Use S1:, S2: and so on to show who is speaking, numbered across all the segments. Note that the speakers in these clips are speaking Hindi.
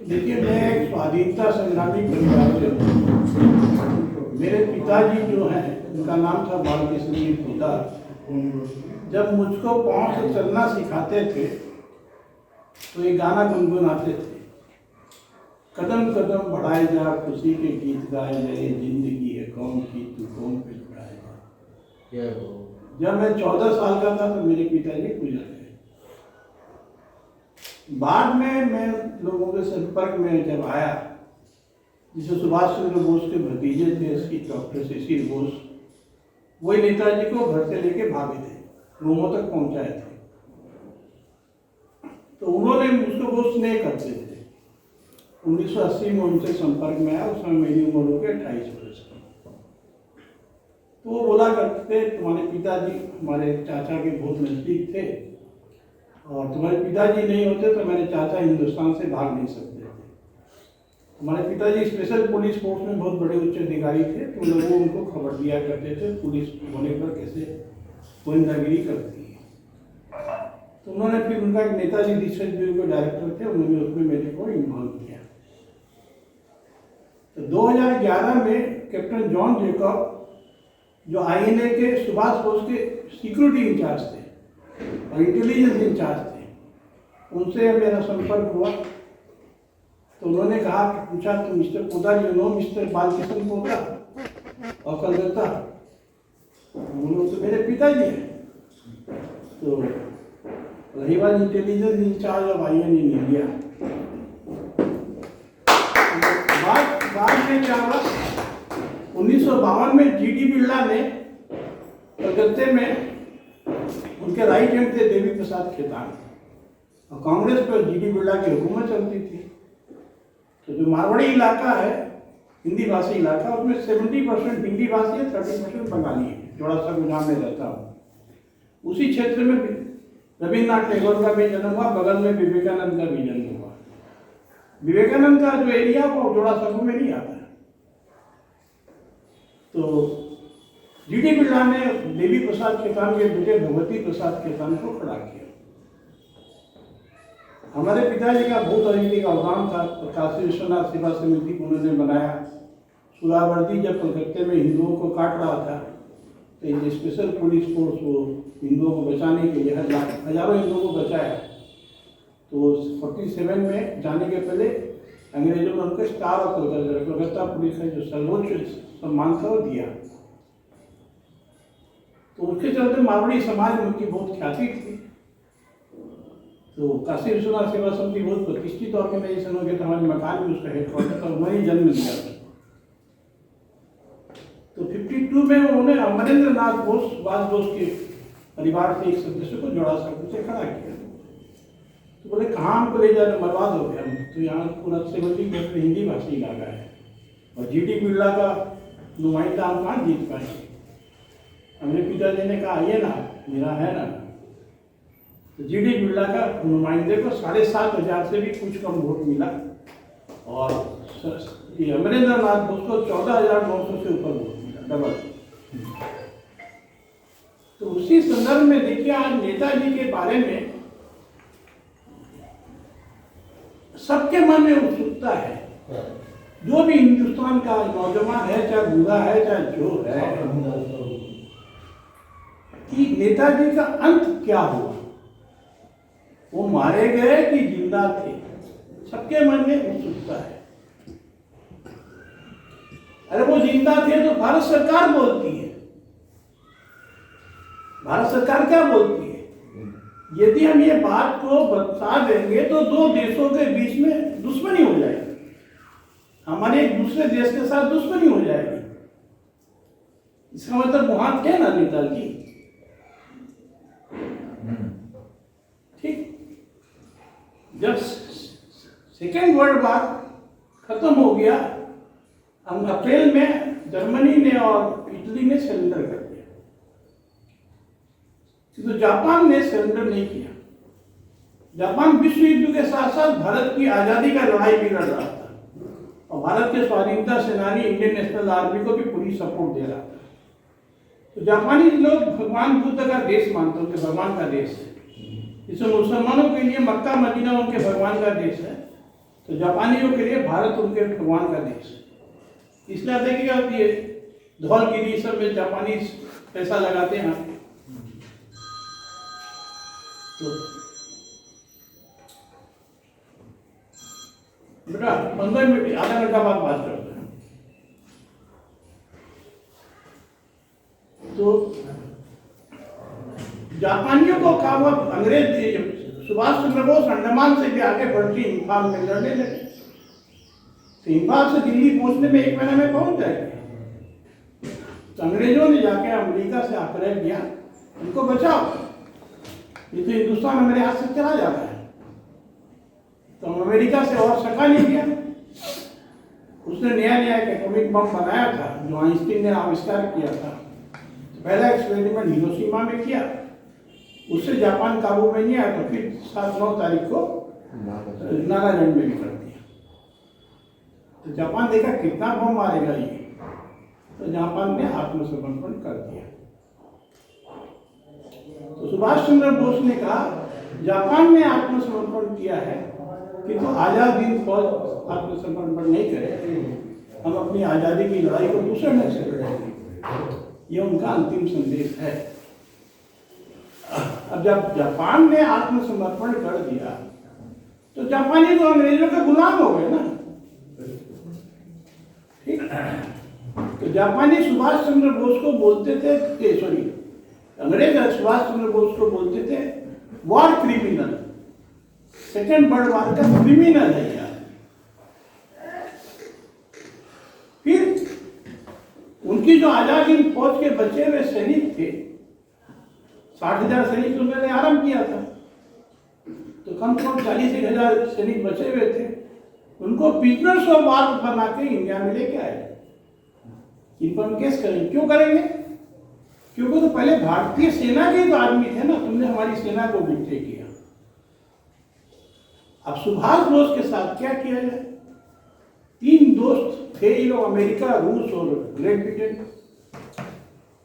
S1: देखिए, मैं एक स्वाधीनता संग्रामी परिवार से हूँ। मेरे पिताजी जो हैं, उनका नाम था बालकृष्ण जी पोद्दार। जब मुझको पाँव से चलना सिखाते थे तो ये गाना गुनगुनाते थे, कदम कदम बढ़ाए जा, खुशी के गीत गाए जा, ये जिंदगी है कौन की, तू कौन पे लुटाए जा। जब मैं 14 साल का था तो मेरे पिताजी गुजर गए। बाद में मैं लोगों के संपर्क में जब आया, जिसे सुभाष चंद्र बोस के भतीजे थे, इसकी डॉक्टर शिशिर बोस, वही नेताजी को घर से लेके भागे थे, रूमों तक पहुंचाए थे। तो उन्होंने मुझको बहुत स्नेह करते थे। 1980 में उनसे संपर्क में आया, उस समय मेरी उम्र हो गई 28 वर्ष की। तो वो बोला करते थे, तुम्हारे पिताजी हमारे चाचा के बहुत नजदीक थे, और तुम्हारे पिताजी नहीं होते तो मेरे चाचा हिंदुस्तान से भाग नहीं सकते थे। हमारे पिताजी स्पेशल पुलिस फोर्स में बहुत बड़े उच्च अधिकारी थे, तो लोग उनको खबर दिया करते थे पुलिस होने पर कैसे गोविंदागिरी करती है। तो उन्होंने फिर उनका एक नेताजी रिसर्च ब्यूरो के डायरेक्टर थे, उन्होंने उसमें मेरे को इन्वॉल्व किया। तो 2011 में कैप्टन जॉन जेकब, जो आईएनए के सुभाष बोस के सिक्योरिटी इंचार्ज थे और इंटेलिजेंस इंचार्ज थे, उनसे मेरा संपर्क हुआ। तो उन्होंने कहा, पूछा तो Mister Poddar, you know Mister Balakrishna Poddar और कलकत्ता? उन्होंने तो मेरे पिताजी हैं। तो he was intelligence in charge of INA in India. बाद में क्या हुआ, 1952 में जीडी बिरला ने कलकत्ते में, उनके राइट हैंड थे देवी प्रसाद खेतान, और कांग्रेस पर जीडी बिरला की हुकूमत चलती थी। तो जो मारवाड़ी इलाका है, हिंदी भाषी इलाका, उसमें 70% हिंदी भाषी है, 30% बंगाली है। जोड़ा सा गुजरात में रहता हूँ। उसी क्षेत्र में रविन्द्रनाथ टैगोर का भी जन्म हुआ, बगल में विवेकानंद का भी जन्म हुआ। विवेकानंद का जो एरिया वो जोड़ा सागू में नहीं आता। तो जीडी बिरला ने देवी प्रसाद खेतान के बेटे भगवती प्रसाद खेतान को खड़ा किया। हमारे पिताजी का बहुत राजनीतिक अवदान था। काशी विश्वनाथ सेवा समिति को उन्होंने बनाया। सुरावर्दी जब कलकत्ते में हिंदुओं को काट रहा था, तो ये स्पेशल पुलिस फोर्स वो हिंदुओं को बचाने के लिए हजारों हिंदुओं को बचाया। तो 47 में जाने के पहले अंग्रेजों ने उनको स्टार ऑफ कलकत्ता पुलिस का जो सर्वोच्च सम्मान था वो दिया। तो उसके चलते मारवाड़ी समाज में उनकी बहुत ख्याति थी। तो काशी विश्वनाथ सेवा समिति बहुत प्रतिष्ठित ऑर्गेनाइजेशन हो गया था। हमारे मकान में उसका हेडक्वार्टर था, वहीं जन्म लिया था। तो 52 में उन्होंने अमरेंद्र नाथ बोस, सुभाष बोस के परिवार के एक सदस्य को जोड़ा सागू से खड़ा किया। तो बोले, कहाँ हमको ले जाने, मरवा दोगे हम? तो यहाँ पूरा 70% हिंदी भाषी इलाका है, और जीडी बिरला का नुमाइंदा हम कहाँ जीत पाएंगे? हमने पिताजी ने कहा, आइए ना, मेरा है ना। तो जीडी बिरला का नुमाइंदे को 7,500 से भी कुछ कम वोट मिला, और अमरेंद्र नाथ बोस को 14,900 से ऊपर वोट मिला, डबल। तो उसी संदर्भ में देखिए, आज नेताजी के बारे में सबके मन में उत्सुकता है। जो भी हिंदुस्तान का नौजवान है, चाहे बूढ़ा है, चाहे जो है, कि नेताजी का अंत क्या हुआ, वो मारे गए कि जिंदा थे, सबके मन में उत्सुकता है। अरे वो जिंदा थे तो भारत सरकार बोलती है। भारत सरकार क्या बोलती है? यदि हम ये बात को बता देंगे तो दो देशों के बीच में दुश्मनी हो जाएगी, हमारे एक दूसरे देश के साथ दुश्मनी हो जाएगी। इसका मतलब वहां थे ना नेताजी। ठीक, जब सेकेंड वर्ल्ड वार खत्म हो गया, हम अप्रैल में जर्मनी ने और इटली ने सरेंडर कर दिया, तो जापान ने सरेंडर नहीं किया। जापान विश्व युद्ध के साथ साथ भारत की आजादी का लड़ाई भी लड़ रहा था, और भारत के स्वाधीनता सेनानी इंडियन नेशनल आर्मी को भी पूरी सपोर्ट दे रहा था। तो जापानी लोग भगवान बुद्ध का देश मानते हैं, उनके भगवान का देश है। इसमें मुसलमानों के लिए मक्का मदीना उनके भगवान का देश है, तो जापानियों के लिए भारत उनके भगवान का देश है। इसलिए देखिएगा कि ये धौलगिरी सब में जापानी पैसा लगाते हैं। तो बेटा 15 मिनट आधा घंटा बाद बात करते हैं। तो जापानियों को कहा हुआ अंग्रेज सुभाष चंद्र बोस अंडमान से भी आगे बढ़ के इम्फाल में लड़ने लगे। तो इम्फाल से दिल्ली पहुंचने में 1 महीने में पहुंच जाएंगे। तो अंग्रेजों ने जाके अमेरिका से आग्रह किया उनको बचाओ, ये तो हिंदुस्तान हमारे हाथ से चला जाता है। तो अमेरिका से और सका नहीं गया। उसने नया नया एक एटॉमिक बम बनाया था जो आइंस्टीन ने आविष्कार किया था। पहला एक्सपेरिमेंट हिरोशिमा में किया, उससे जापान काबू में नहीं आया। तो फिर 7-9 तारीख को नागालैंड में भी कर दिया। तो जापान देखा कितना बम मारेगा ये, तो जापान ने आत्मसमर्पण कर दिया। तो सुभाष चंद्र बोस ने कहा जापान ने आत्मसमर्पण किया है कि तो आजाद हिंद फौज आत्मसमर्पण नहीं करे, हम अपनी आज़ादी की लड़ाई को दूसरे ढंग से लड़ेंगे। ये उनका अंतिम संदेश है। अब जब जापान ने आत्मसमर्पण कर दिया तो जापानी तो अंग्रेजों के गुलाम हो गए ना। ठीक, तो जापानी सुभाष चंद्र बोस को बोलते थे, अंग्रेज सुभाष चंद्र बोस को बोलते थे war criminal, second world war का क्रिमिनल है यार। फिर उनकी जो आजाद हिंद फौज के बचे हुए सैनिक थे, 60,000 सैनिक उन्होंने आरंभ किया था, तो कम से कम 40,000 सैनिक बचे हुए थे। उनको प्रिजनर्स ऑफ वॉर बना के इंडिया में लेके आए। इन पर हम केस करेंगे, क्यों करेंगे? क्योंकि तो पहले भारतीय सेना के तो आदमी थे ना, तुमने हमारी सेना को बिट्रे किया। अब सुभाष बोस के साथ क्या किया जाए? 3 दोस्त थे ये लोग, अमेरिका, रूस और ग्रेट ब्रिटेन।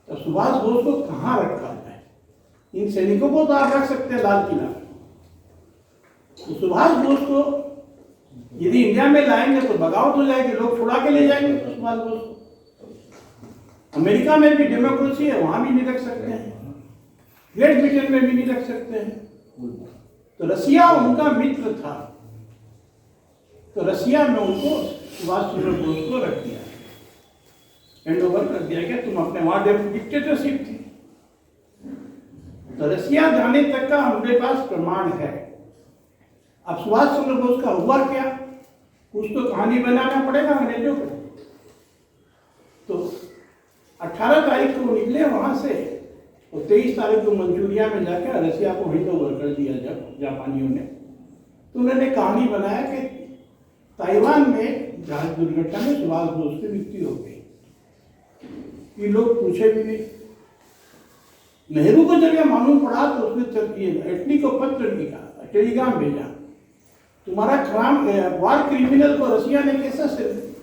S1: तो सुभाष बोस को कहाँ रखा जाए? इन सैनिकों को तो आप रख सकते हैं लाल किला। तो सुभाष बोस को यदि इंडिया में लाएंगे तो बगावत हो जाएगी, लोग छुड़ा के ले जाएंगे सुभाष बोस को। अमेरिका में भी डेमोक्रेसी है, वहां भी नहीं रख सकते हैं, ग्रेट ब्रिटेन में भी नहीं रख सकते हैं। तो रसिया उनका मित्र था, तो रसिया में उनको सुभाष चंद्र बोस को रख दिया, हैंड ओवर कर दिया गया। तुम अपने वहां डिक्टेटरशिप थी। तो रसिया जाने तक का हमारे पास प्रमाण है। अब सुभाष चंद्र बोस का हुआ क्या? कुछ तो कहानी बनाना पड़ेगा अंग्रेजों को। तो 18 तारीख को निकले वहां से और 23 तारीख को मंचूरिया में जाकर रसिया को हैंड ओवर कर दिया जब जापानियों ने। तो उन्होंने कहानी बनाया कि ताइवान में जहाज दुर्घटना में सुभाष बोस की मृत्यु हो गई। ये लोग पूछे भी नहीं। नेहरू को जब यह मालूम पड़ा तो उसने एटली को पत्र लिखा, टेलीग्राम भेजा, तुम्हारा वॉर क्रिमिनल को रसिया ने कैसे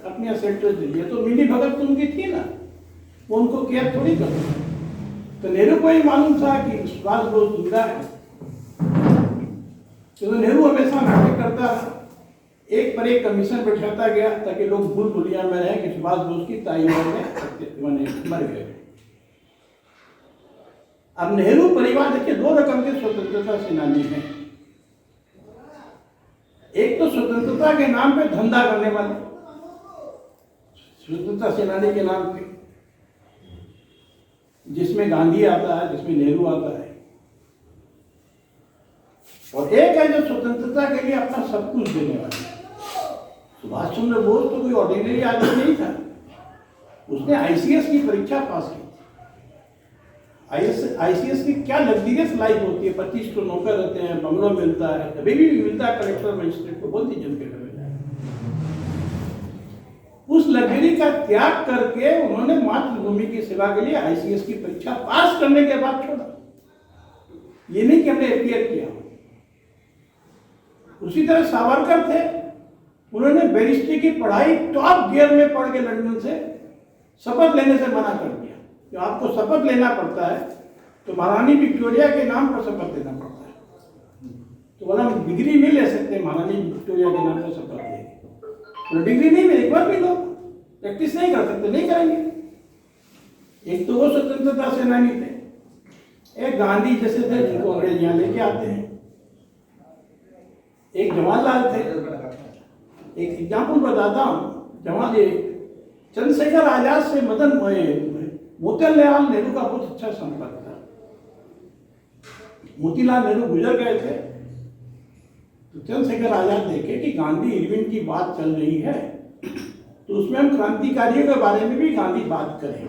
S1: अपने सेक्टर दे दिया? तो मिली भगत तो उनकी थी ना, वो उनको कैद थोड़ी कर। तो नेहरू को ही मालूम था कि सुभाष बोस जिंदा है। तो नेहरू हमेशा नाटक करता था, एक पर एक कमीशन बैठाता गया ताकि लोग भूल भुलिया में रहे कि सुभाष बोस की ताइवान में मर गए। अब नेहरू परिवार देखिए 2 रकम के स्वतंत्रता सेनानी हैं। एक तो स्वतंत्रता के नाम पे धंधा करने वाले स्वतंत्रता सेनानी के नाम पे, जिसमें गांधी आता है, जिसमें नेहरू आता है, और एक है जो स्वतंत्रता के लिए अपना सब कुछ देने वाले। सुभाष चंद्र बोस तो कोई ऑर्डिनरी आदमी नहीं था, उसने आईसीएस की परीक्षा पास की। आईसीएस की क्या लग्जरियस लाइफ होती है, 25 तो नौकर रहते हैं, बंगलो मिलता है, कभी भी मिलता है कलेक्टर मजिस्ट्रेट को, बोल दीजिए उनके घर में जाए। उस लग्जरी का त्याग करके उन्होंने मातृभूमि की सेवा के लिए आईसीएस की परीक्षा पास करने के बाद छोड़ा। ये नहीं कि हमने अपियर किया। उसी तरह सावरकर थे, उन्होंने बैरिस्ट्री की पढ़ाई टॉप गियर में पढ़ के लंदन से शपथ लेने से मना कर दिया। जो आपको शपथ लेना पड़ता है तो महारानी विक्टोरिया के नाम पर शपथ लेना पड़ता है। तो बोला हम डिग्री नहीं ले सकते, महारानी विक्टोरिया के नाम पर शपथ लेंगे। तो डिग्री नहीं मिले, एक बार भी लो, प्रैक्टिस नहीं कर सकते, नहीं करेंगे। एक तो वो स्वतंत्रता सेनानी थे, एक गांधी जैसे थे जिनको अंग्रेज यहाँ लेके आते हैं, एक जवाहरलाल थे। एक एग्जाम्पल बताता हूँ, चंद्रशेखर आजाद से मोतीलाल नेहरू का बहुत अच्छा संपर्क था। मोतीलाल नेहरू गुजर गए थे तो चंद्रशेखर आजाद देखे कि गांधी इरविन की बात चल रही है, तो उसमें हम क्रांतिकारियों के बारे में भी गांधी बात करें।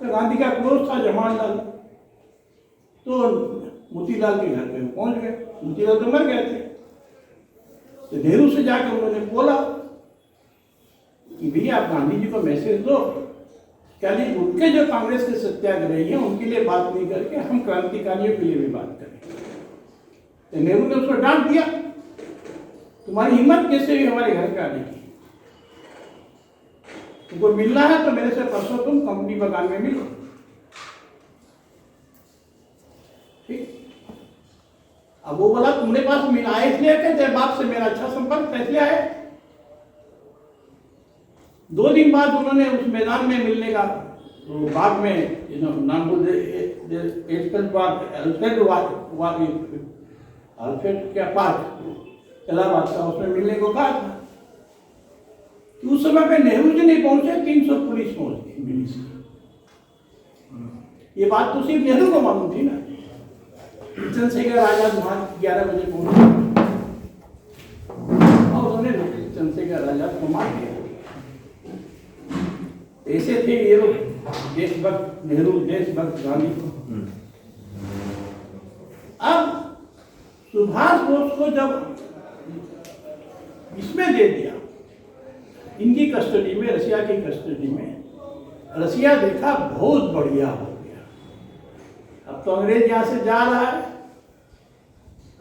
S1: तो गांधी का क्लोज था जवाहरलाल, तो मोतीलाल के घर पे पहुंच गए। मोतीलाल तो मर गए थे, तो नेहरू से जाकर उन्होंने बोला कि भैया आप गांधी जी को मैसेज दो, क्या नहीं उनके जो कांग्रेस के सत्याग्रही हैं उनके लिए बात नहीं करके हम क्रांतिकारियों के लिए भी बात करें। तो नेहरू ने उसको डांट दिया, तुम्हारी हिम्मत कैसे हुई हमारे घर पे आने की, तुमको मिलना है तो मेरे से परसों तुम कंपनी बगान में मिलो। ठीक, अब वो बोला तुमने पास मिला आए इसलिए कि तेरे बाप से मेरा अच्छा संपर्क था इसलिए आए। 2 दिन बाद उन्होंने उस मैदान में मिलने का, तो बाग में नाम बोल अल्फ्रेड क्या पार्क इलाहाबाद का, उसमें मिलने को कहा था। तो उस समय पे नेहरू जी नहीं पहुंचे, 300 पुलिस पहुंच गई मिली से। ये बात तो सिर्फ नेहरू को मालूम थी ना। चंद्रशेखर आजाद वहां 11 बजे पहुंचे और उन्होंने चंद्रशेखर आजाद को मार दिया। ऐसे थे ये लोग, देशभक्त नेहरू, देशभक्त गांधी। अब सुभाष बोस को जब इसमें दे दिया, इनकी कस्टडी में, रसिया की कस्टडी में, रसिया देखा बहुत बढ़िया हो गया। अब तो अंग्रेज यहां से जा रहा है,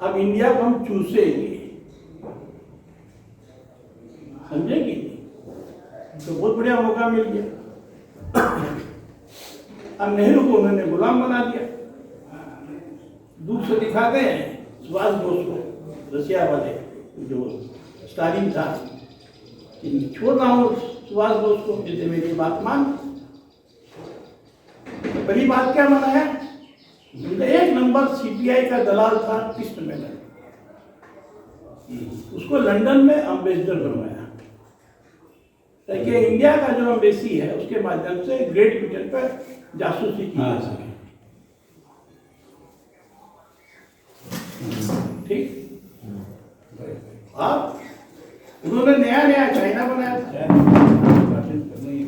S1: अब इंडिया को हम चूसेंगे, समझेगी? तो बहुत बढ़िया मौका मिल गया। अब नेहरू को उन्होंने गुलाम बना दिया। दूर से दिखाते हैं सुभाष बोस को, रसिया वाले जो स्टालिन था, छोड़ रहा हूँ सुभाष बोस को, जैसे मेरी बात मान। तो पहली बात क्या बनाया, एक नंबर सीपीआई का दलाल था कृष्ण मेनन, उसको लंदन में एम्बेसडर बनवाया ताकि इंडिया का जो एम्बेसी है उसके माध्यम से ग्रेट ब्रिटेन पर जासूसी की जा सके। ठीक, अब उन्होंने नया नया चाइना बनाया था।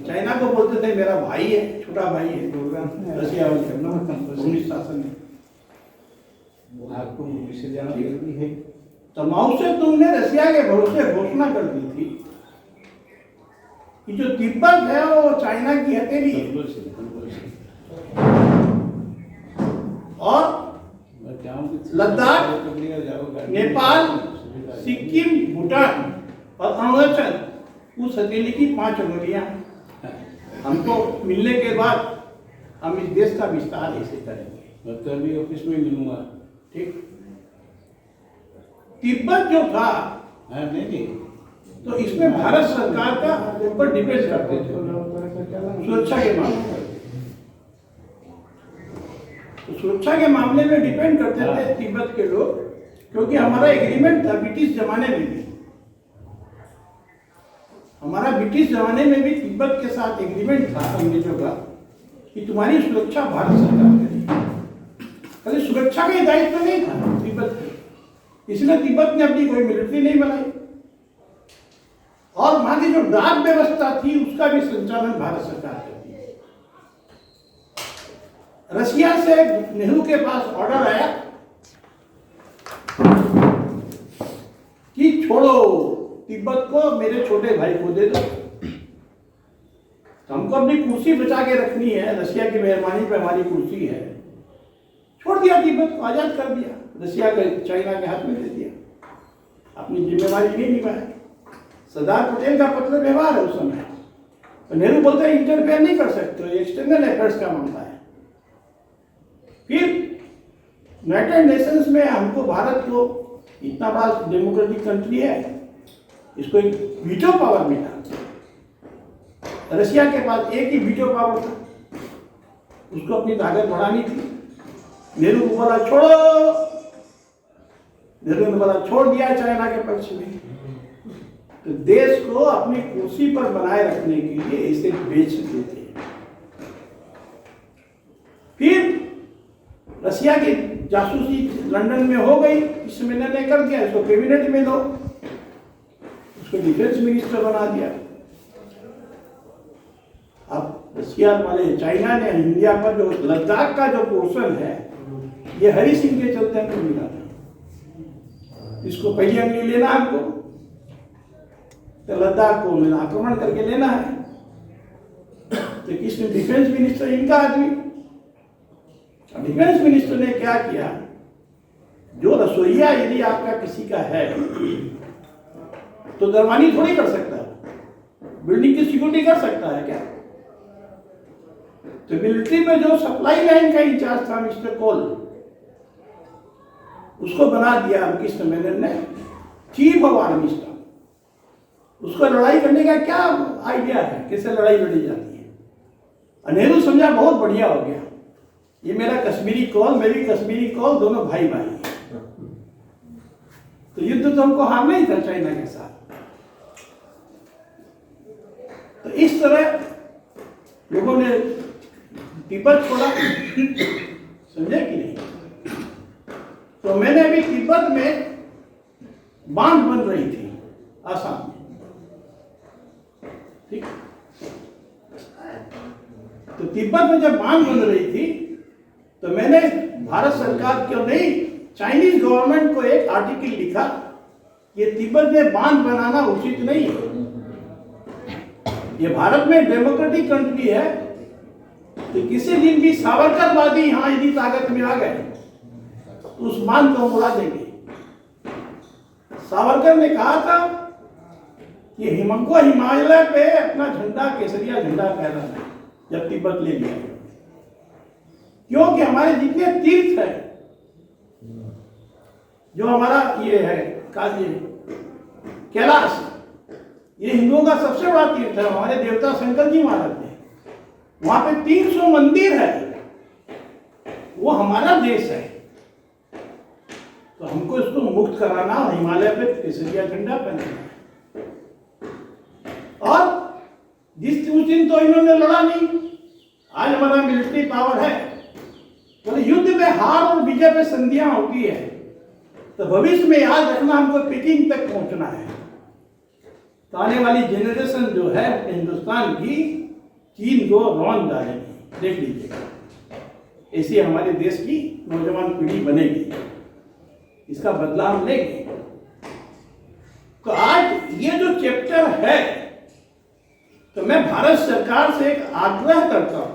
S1: चाइना को बोलते थे मेरा भाई है, छोटा भाई है, रसिया कम्युनिस्ट शासन में। आपको विषय जाना जरूरी है। तो माओ से तुमने रसिया के भरोसे घोषणा कर दी थी कि जो तिब्बत है वो चाइना की हथेली है, और लद्दाख, नेपाल, सिक्किम, भूटान और अरुणाचल उस हथेली की 5 अंगुलियां। हमको मिलने के बाद हम इस देश का विस्तार ऐसे करेंगे। मैं कल भी ऑफिस में मिलूंगा। ठीक, तिब्बत जो था नहीं, तो इसमें भारत सरकार का ऊपर डिपेंड करते थे सुरक्षा के मामले में। तो सुरक्षा के मामले में डिपेंड करते थे तिब्बत के लोग, क्योंकि हमारा एग्रीमेंट था ब्रिटिश जमाने में भी, हमारा ब्रिटिश जमाने में भी तिब्बत के साथ एग्रीमेंट था अंग्रेजों का कि तुम्हारी सुरक्षा भारत सरकार करेगी। खाली सुरक्षा का दायित्व तो नहीं था तिब्बत का, इसलिए तिब्बत ने अपनी कोई मिलिट्री नहीं बनाई, और वहां की जो डाक व्यवस्था थी उसका भी संचालन भारत सरकार करती है। रसिया से नेहरू के पास ऑर्डर आया कि छोड़ो तिब्बत को, मेरे छोटे भाई को दे दो, तो हमको अपनी कुर्सी बचा के रखनी है, रसिया की मेहरबानी पे हमारी कुर्सी है। छोड़ दिया तिब्बत को, आजाद कर दिया, रसिया के चाइना के हाथ में दे दिया, अपनी जिम्मेवारी नहीं निभाया। सरदार पटेल का पत्र व्यवहार है उस समय, तो नेहरू बोलते हैं इंटरफेयर नहीं कर सकते, एक्सटर्नल अफेयर्स का मामला है। फिर यूनाइटेड नेशंस में हमको भारत को इतना बड़ा डेमोक्रेटिक कंट्री है, इसको एक वीटो पावर मिला। रशिया के पास एक ही वीटो पावर था, उसको अपनी ताकत बढ़ानी थी। नेहरू को बोला छोड़ो, नेहरू ने बोला छोड़ दिया चाइना के पक्ष में। तो देश को अपनी कुर्सी पर बनाए रखने के लिए इसे बेच देते हैं। फिर रशिया की जासूसी लंदन में हो गई, इस महीने ने कर दिया, इसको कैबिनेट में लो, उसको डिफेंस मिनिस्टर बना दिया। अब रशिया वाले चाइना ने इंडिया पर जो लद्दाख का जो पोर्शन है, ये हरि सिंह के चलते हमको मिला था। इसको पहली अंगली लेना हमको, तो लद्दाख को मिला आक्रमण करके लेना है। तो किसने डिफेंस मिनिस्टर, इनका आदमी। डिफेंस मिनिस्टर ने क्या किया, जो रसोईया यदि आपका किसी का है तो दरवानी थोड़ी कर सकता है, बिल्डिंग की सिक्योरिटी कर सकता है क्या? तो मिलिट्री में जो सप्लाई लाइन का इंचार्ज था मिस्टर कोल, उसको बना दिया कृष्ण मेनन ने चीफ ऑफ आर्मी स्टाफ। उसको लड़ाई करने का क्या आइडिया है, कैसे लड़ाई लड़ी जाती है। नेहरू समझा बहुत बढ़िया हो गया, ये मेरा कश्मीरी कौल, मेरी कश्मीरी कौल, दोनों भाई भाई। तो युद्ध तो हमको हारना ही था चाइना के साथ। तो इस तरह लोगों ने तिब्बत छोड़ा, समझे कि नहीं? तो मैंने अभी तिब्बत में बांध बन रही थी आसाम में, ठीक। तो तिब्बत में जब बांध बन रही थी तो मैंने भारत सरकार क्यों नहीं, चाइनीज गवर्नमेंट को एक आर्टिकल लिखा, ये तिब्बत में बांध बनाना उचित नहीं है। ये भारत में डेमोक्रेटिक कंट्री है, तो किसी दिन भी सावरकरवादी यहां यदि ताकत में आ गए तो उस बांध को उड़ा देंगे। सावरकर ने कहा था कि हमको हिमालय पे अपना झंडा, केसरिया झंडा फहराना है जब तिब्बत ले लिया, क्योंकि हमारे जितने तीर्थ है, जो हमारा ये है काजी कैलाश, ये हिंदुओं का सबसे बड़ा तीर्थ है। हमारे देवता शंकर जी महाराज ने वहां पे 300 मंदिर है, वो हमारा देश है। तो हमको इसको मुक्त कराना और हिमालय पे केसरिया झंडा पहनाना है। और उस दिन तो इन्होंने लड़ा नहीं, आज हमारा मिलिट्री पावर है। तो युद्ध में हार और विजय पे संधियां होती है, तो भविष्य में याद रखना हमको पेकिंग तक पहुंचना है। तो आने वाली जेनरेशन जो है हिंदुस्तान की, चीन को रौंद डालेगी, देख लीजिएगा। ऐसी हमारे देश की नौजवान पीढ़ी बनेगी, इसका बदला हम लेंगे। तो आज ये जो चैप्टर है, तो मैं भारत सरकार से एक आग्रह करता हूं।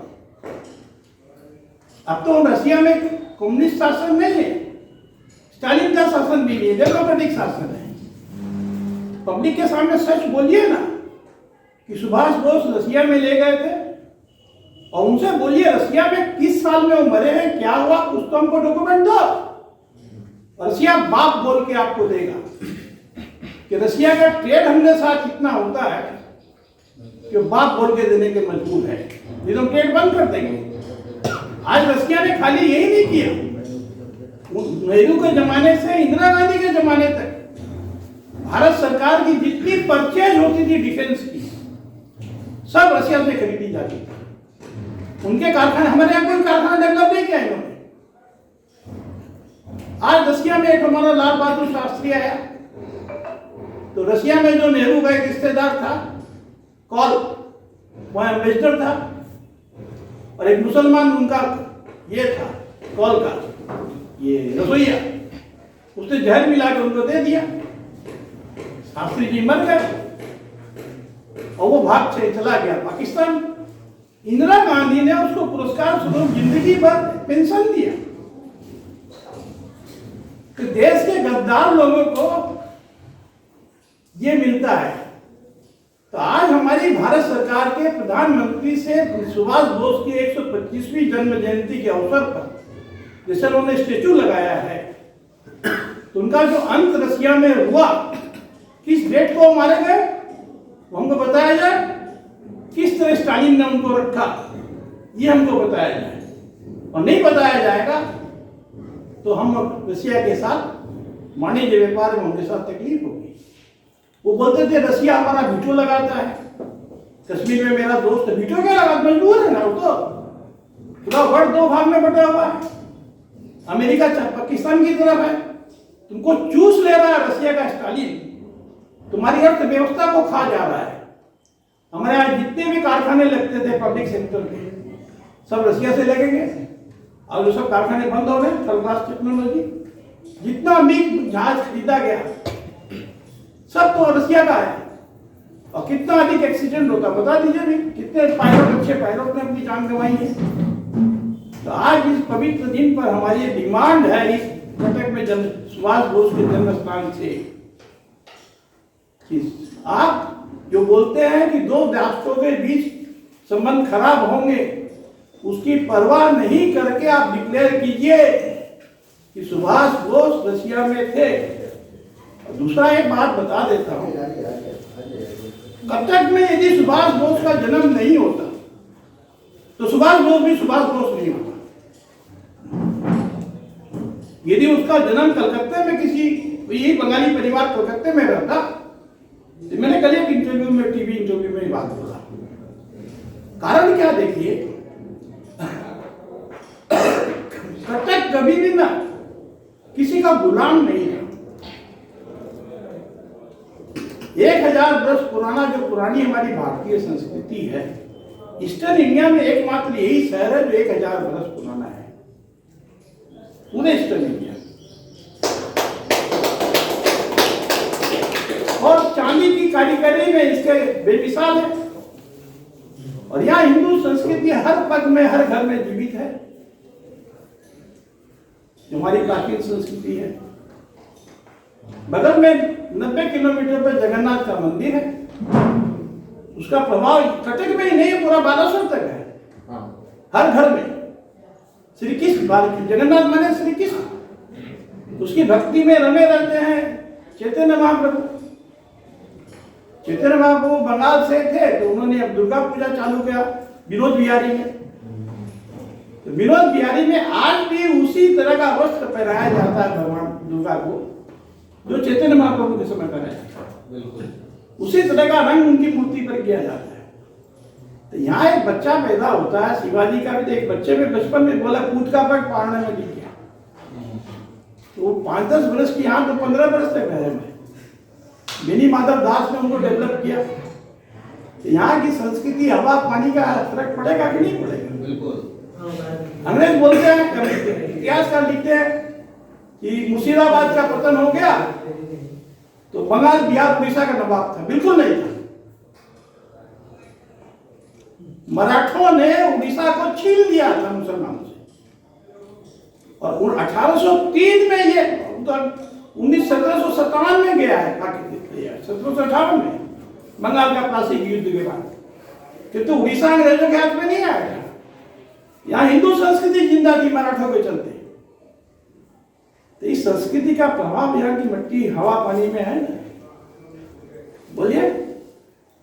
S1: अब तो रशिया में कम्युनिस्ट शासन नहीं है, स्टालिन का शासन भी नहीं है, डेमोक्रेटिक शासन है। पब्लिक के सामने सच बोलिए ना कि सुभाष बोस रशिया में ले गए थे, और उनसे बोलिए रशिया में किस साल में वो मरे हैं, क्या हुआ, कुछ तो हमको डॉक्यूमेंट दो। रशिया बाप बोल के आपको देगा कि रशिया का ट्रेड हमने साथ इतना होता है कि बाप बोल के देने के मजबूर है, नहीं तो ट्रेड बंद कर देंगे। आज रशिया ने खाली यही नहीं किया, नेहरू के जमाने से इंदिरा गांधी के जमाने तक भारत सरकार की जितनी परचेज होती थी डिफेंस की, सब रशिया से खरीदी जाती थी। उनके कारखाने, हमारे यहाँ कोई कारखाना डेवलप नहीं किया इन्होंने। आज रशिया में एक हमारा लाल बहादुर शास्त्री आया, तो रशिया में जो नेहरू का एक रिश्तेदार था कॉल, वह एम्बेसडर था, और एक मुसलमान उनका ये था कॉल का ये रसोईया, उसने जहर मिला के उनको दे दिया, शास्त्री जी मर गए और वो भाग से चला गया पाकिस्तान। इंदिरा गांधी ने उसको पुरस्कार स्वरूप जिंदगी भर पेंशन दिया। कि देश के गद्दार लोगों को ये मिलता है। तो आज हमारी भारत सरकार के प्रधानमंत्री से सुभाष बोस की 125वीं जन्म जयंती के अवसर पर जैसे उन्होंने स्टेचू लगाया है, तो उनका जो अंत रसिया में हुआ, किस डेट को मारे गए वो हमको बताया जाए, किस तरह स्टालिन ने उनको रखा ये हमको बताया जाए, और नहीं बताया जाएगा तो हम रसिया के साथ वाणिज्य व्यापार में उनके साथ तकलीफ होगी। वो बोलते थे रसिया हमारा वीटो लगाता है, कश्मीर में मेरा दोस्त वीटो क्या लगा, मजबूर है ना वो, तो पूरा वर्ल्ड दो भाग में बटा हुआ है, अमेरिका पाकिस्तान की तरफ है, तुमको चूस ले रहा है रसिया का स्टालिन, तुम्हारी अर्थव्यवस्था को खा जा रहा है। हमारे यहाँ जितने भी कारखाने लगते थे पब्लिक सेक्टर के सब रसिया से लगेंगे, और जो सब कारखाने बंद हो गए, थर्ड क्लास टेक्नोलॉजी, जितना अमीर जहाज खरीदा गया सब तो रसिया का है। और कितना अधिक एक्सीडेंट होता बता दीजिए भी, कितने पायलट, अच्छे पायलट ने अपनी जान गंवाई है। तो आज इस पवित्र दिन पर हमारी डिमांड है इस कटक में सुभाष बोस के जन्म स्थान से कि आप जो बोलते हैं कि दो राष्ट्रों के बीच संबंध खराब होंगे, उसकी परवाह नहीं करके आप डिक्लेयर कीजिए कि सुभाष बोस रसिया में थे। और दूसरा एक बात बता देता हूं, कटक में यदि सुभाष बोस का जन्म नहीं होता तो सुभाष बोस भी सुभाष बोस नहीं होता। यदि उसका जन्म कलकत्ते में किसी यही बंगाली परिवार कलकत्ते में रहता, तो मैंने कल एक इंटरव्यू में, टीवी इंटरव्यू में बात बोला, कारण क्या देखिए, कटक कभी भी ना किसी का गुलाम नहीं है। 1000 वर्ष पुराना जो पुरानी हमारी भारतीय संस्कृति है, ईस्टर्न इंडिया में एकमात्र यही शहर है जो 1000 वर्ष पुराना है, पूरे ईस्टर्न इंडिया। और चांदी की कारीगरी में इसके बेमिसाल है। और यहाँ हिंदू संस्कृति हर पग में, हर घर में जीवित है, जो हमारी प्राचीन संस्कृति है। बगल में 90 किलोमीटर पर जगन्नाथ का मंदिर है, उसका प्रभाव कटक में ही नहीं है, पूरा बालासोर तक है। हर घर में श्री कृष्ण, जगन्नाथ माने श्री कृष्ण, उसकी भक्ति में रमे रहते हैं चैतन्य महाप्रभु। चैतन्य महाप्रभु बंगाल से थे तो उन्होंने अब दुर्गा पूजा चालू किया विनोद बिहारी में। तो विनोद बिहारी में आज भी उसी तरह का वस्त्र पहनाया जाता है भगवान दुर्गा को जो चैतन्य महाप्रभु के समय पहनाया जाता है, बिल्कुल उसी तरह का रंग उनकी मूर्ति पर किया जाता है। तो यहाँ एक बच्चा पैदा होता है, शिवाजी का भी एक बच्चे में बचपन में बोला पूत का पग पाड़ने में दिख गया, तो वो 5-10 वर्ष की, यहाँ तो 15 वर्ष तक रहे हैं। बेनी माधव दास ने उनको डेवलप किया। तो यहाँ की संस्कृति, हवा पानी का फर्क पड़ेगा कि नहीं पड़ेगा? बिल्कुल। अंग्रेज बोलते हैं, इतिहासकार लिखते हैं कि मुर्शिदाबाद का पतन हो गया तो बंगाल, बिहार, उड़ीसा का नवाब था। बिल्कुल नहीं था। मराठों ने उड़ीसा को छीन लिया था मुसलमानों से, और 1803 में ये 1757 में गया है, 1758 में बंगाल का प्लासी युद्ध के बाद, किंतु उड़ीसा अंग्रेजों के हाथ में नहीं आया। यहाँ हिंदू संस्कृति जिंदा थी मराठों के चलते। तो इस संस्कृति का प्रभाव यहाँ की मिट्टी, हवा पानी में है ना। बोलिए,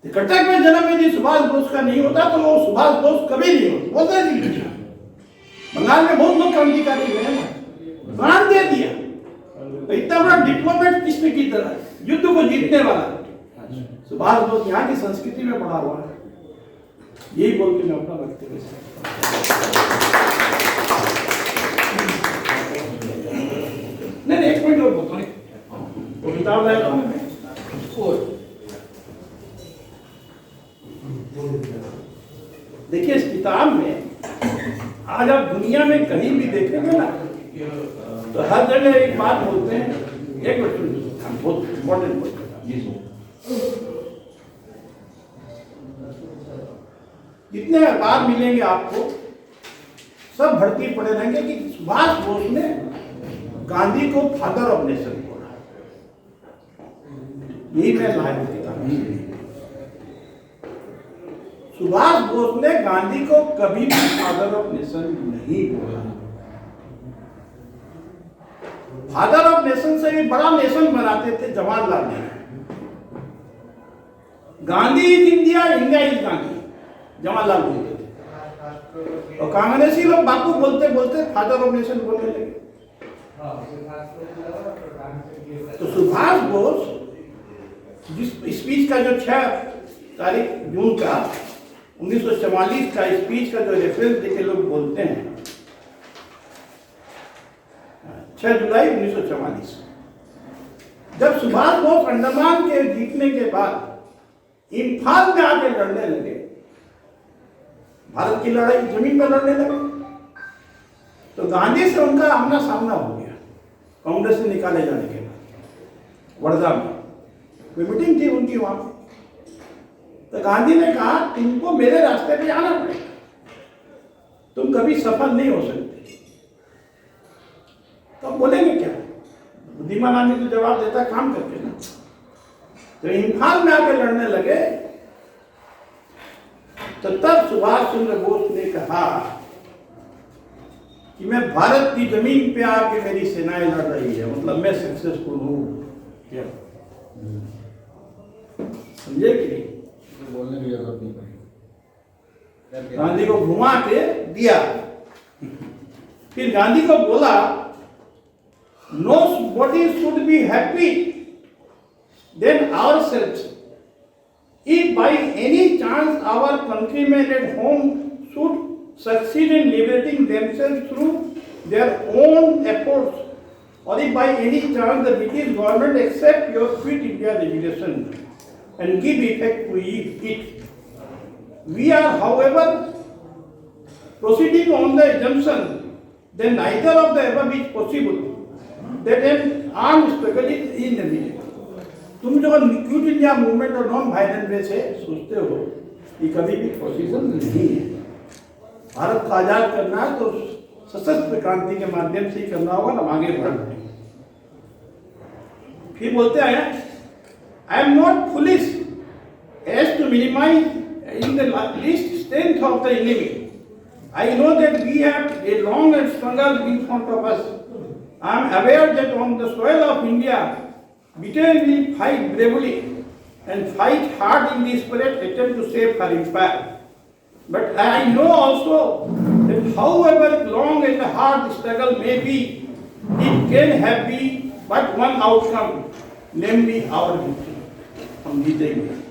S1: कटक में जन्म यदि सुभाष बोस का नहीं होता तो वो सुभाष बोस कभी नहीं होते। बोलते हैं बंगाल में बहुत लोग क्रांतिकारी हुए हैं, प्राण दे दिया। तो इतना बड़ा डिप्लोमेट कृष्ण की तरह युद्ध को जीतने वाला सुभाष बोस यहाँ की संस्कृति में पड़ा हुआ है। यही बोल के मैं अपना वक्तव्य नहीं, एक मिनट और बोलता हूँ, किताब लाया था मैं। देखिए, इस किताब में आज आप दुनिया में कहीं भी देखेंगे ना तो हर जगह एक बात बोलते हैं, एक मिनट बहुत इम्पोर्टेंट बात, जितने बात मिलेंगे आपको सब भर्ती पड़े रहेंगे कि सुभाष बोस ने गांधी को फादर ऑफ नेशन बोला। यही मैं लाया किताब। सुभाष बोस ने गांधी को कभी भी फादर ऑफ नेशन नहीं बोला। फादर ऑफ नेशन से भी बड़ा नेशन बनाते थे Jawaharlal Nehru. Gandhi is India, India is Gandhi, Jawaharlal बोलते थे। और कांग्रेसी लोग बापू बोलते बोलते फादर ऑफ नेशन बोलने लगे। तो सुभाष बोस जिस स्पीच का जो 6 तारीख जून का 1944 का स्पीच का जो रेफरेंस देके लोग बोलते हैं 6 जुलाई 1944, जब सुभाष बोस अंडमान के जीतने के बाद इम्फाल में आके लड़ने लगे, भारत की लड़ाई जमीन पर लड़ने लगे, तो गांधी से उनका आमना सामना हो गया कांग्रेस से निकाले जाने के बाद वर्धा में। कोई मीटिंग थी उनकी वहां पे, तो गांधी ने कहा तुमको मेरे रास्ते पे आना पड़ेगा, तुम कभी सफल नहीं हो सकते। तो बोलेंगे क्या, बुद्धिमान आदमी तो जवाब देता काम करके ना। तो इम्फाल में आके लड़ने लगे, तो तब सुभाष चंद्र बोस ने कहा कि मैं भारत की जमीन पे आके मेरी सेनाएं लड़ रही है, मतलब मैं सक्सेसफुल हूं। क्या समझे कि नहीं?
S2: बोलने की जरूरत नहीं पड़ी।
S1: गांधी को घुमा के दिया। फिर गांधी को बोला nobody should be happy than ourselves if by any chance our countrymen at home should succeed in liberating themselves through their own efforts, or if by any chance the British government accept your Quit India regulation and give effect to it. We are, however, proceeding on the assumption that neither of the above is possible, that an armed struggle is inevitable. तुम जो क्विट इंडिया मूवमेंट और नॉन वायलेंट वे से सोचते हो, ये कभी भी पॉसिबल नहीं है। भारत को आजाद करना है तो सशस्त्र क्रांति के माध्यम से ही करना होगा ना, आगे बढ़ना। फिर बोलते हैं I am not foolish as to minimise in the least strength of the enemy. I know that we have a long and struggle in front of us. I am aware that on the soil of India Britain will fight bravely and fight hard in the desperate attempt to save her empire. But I know also that however long and hard the struggle may be, it can have be but one outcome, namely our victory. हम जीतेंगे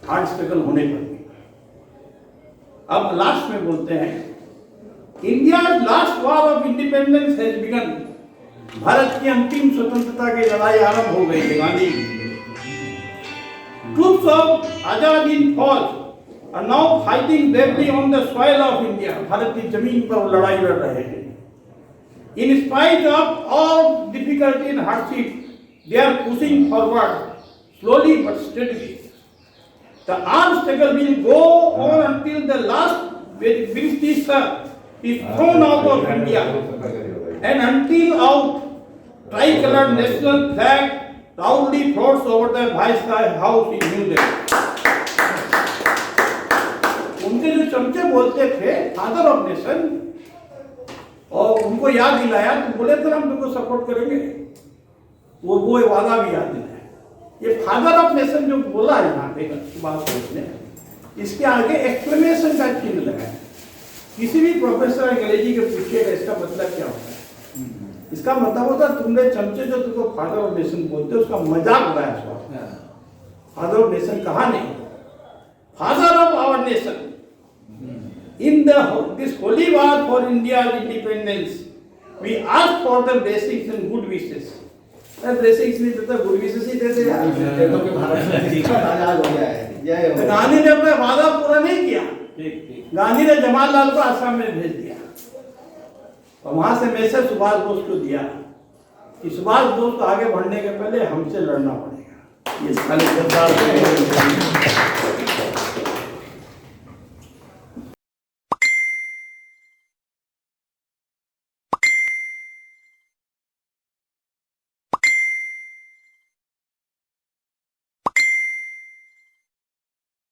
S1: हार्ड स्ट्रगल होने पर भी। अब लास्ट में बोलते हैं India last war of independence has begin. Bharat की अंतिम स्वतंत्रता की लड़ाई आरंभ हो गई है। गांधी ट्रूप्स ऑफ आजाद इन फौज are now fighting bravely on the soil of India. Bharat की जमीन पर लड़ाई लड़ रहे हैं। In spite of all difficulty and hardship, they are pushing forward slowly but steadily. The armed struggle will go on until the last British is thrown out of India, and until our tricolored national flag proudly floats over the Viceroy House in New Delhi. उनके जो चमचे बोलते थे फादर ऑफ नेशन, और उनको याद दिलाया तो बोले थे हम तुमको सपोर्ट करेंगे, वो वादा भी याद दिलाया। ये फादर ऑफ नेशन जो बोला है यहाँ पे सुभाष बोस ने, इसके आगे एक्सप्लेनेशन का चिन्ह लगाया। किसी भी प्रोफेसर अंग्रेजी के पूछिएगा इसका मतलब क्या होता है, इसका मतलब होता है तुमने चमचे जो तुमको फादर ऑफ नेशन बोलते उसका मजाक उड़ाया। फादर ऑफ नेशन कहा नहीं, father of our nation. In this holy war for India's independence, we ask for the blessings and good wishes. Blessings नहीं देता, गुड विशेस ही देते यार। तो गांधी ने अपना वादा पूरा नहीं किया। गांधी ने जवाहरलाल को आसाम में भेज दिया और वहां से मैसेज सुभाष बोस को दिया कि सुभाष बोस को आगे बढ़ने के पहले हमसे लड़ना पड़ेगा। ये